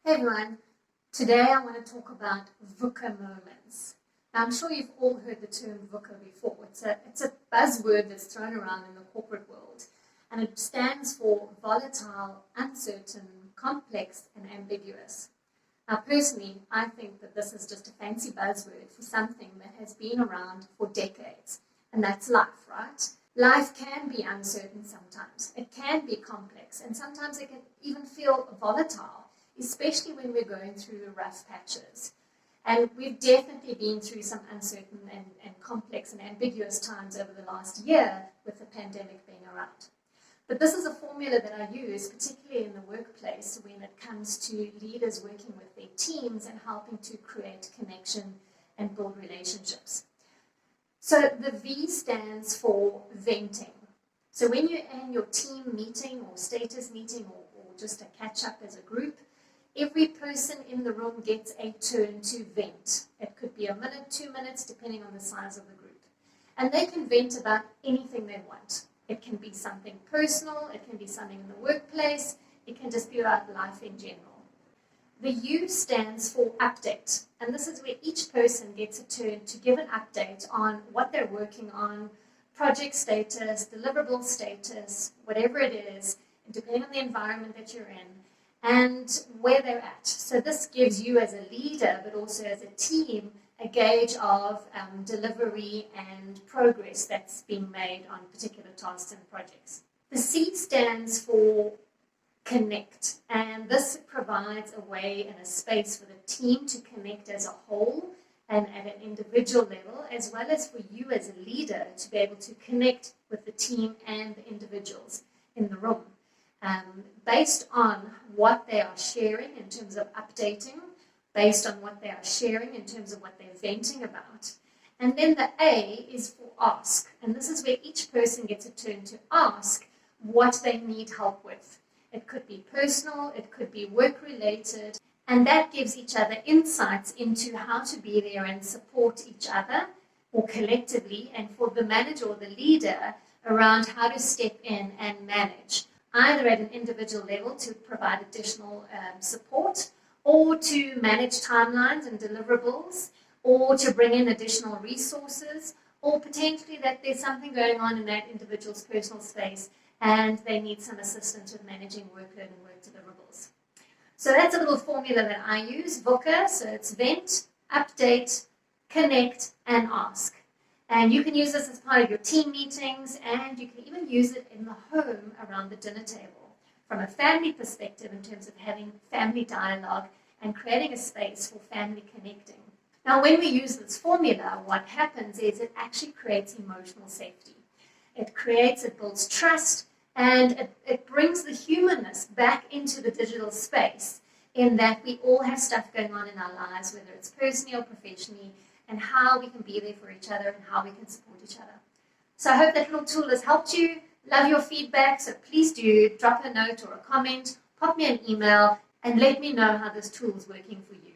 Hey everyone, today I want to talk about VUCA moments. Now I'm sure you've all heard the term VUCA before. It's a buzzword that's thrown around in the corporate world, and it stands for volatile, uncertain, complex and ambiguous. Now personally, I think that this is just a fancy buzzword for something that has been around for decades, and that's life, right? Life can be uncertain sometimes, it can be complex, and sometimes it can even feel volatile, especially when we're going through rough patches. And we've definitely been through some uncertain and complex and ambiguous times over the last year with the pandemic being around. But this is a formula that I use, particularly in the workplace, when it comes to leaders working with their teams and helping to create connection and build relationships. So the V stands for venting. So when you're in your team meeting or status meeting or just a catch-up as a group, every person in the room gets a turn to vent. It could be a minute, 2 minutes, depending on the size of the group. And they can vent about anything they want. It can be something personal, it can be something in the workplace, it can just be about life in general. The U stands for update, and this is where each person gets a turn to give an update on what they're working on, project status, deliverable status, whatever it is, depending on the environment that you're in, and where they're at. So this gives you as a leader, but also as a team, a gauge of delivery and progress that's being made on particular tasks and projects. The C stands for connect, and this provides a way and a space for the team to connect as a whole and at an individual level, as well as for you as a leader to be able to connect with the team and the individuals in the room. Based on what they are sharing in terms of updating, based on what they are sharing in terms of what they're venting about. And then the A is for ask, and this is where each person gets a turn to ask what they need help with. It could be personal, it could be work-related, and that gives each other insights into how to be there and support each other, or collectively, and for the manager or the leader around how to step in and manage, either at an individual level to provide additional support, or to manage timelines and deliverables, or to bring in additional resources, or potentially that there's something going on in that individual's personal space and they need some assistance with managing workload and work deliverables. So that's a little formula that I use, VUCA, so it's vent, update, connect, and ask. And you can use this as part of your team meetings, and you can even use it in the home around the dinner table from a family perspective in terms of having family dialogue and creating a space for family connecting. Now, when we use this formula, what happens is it actually creates emotional safety. It builds trust, and it brings the humanness back into the digital space in that we all have stuff going on in our lives, whether it's personally or professionally, and how we can be there for each other and how we can support each other. So I hope that little tool has helped you. Love your feedback, so please do drop a note or a comment, pop me an email, and let me know how this tool is working for you.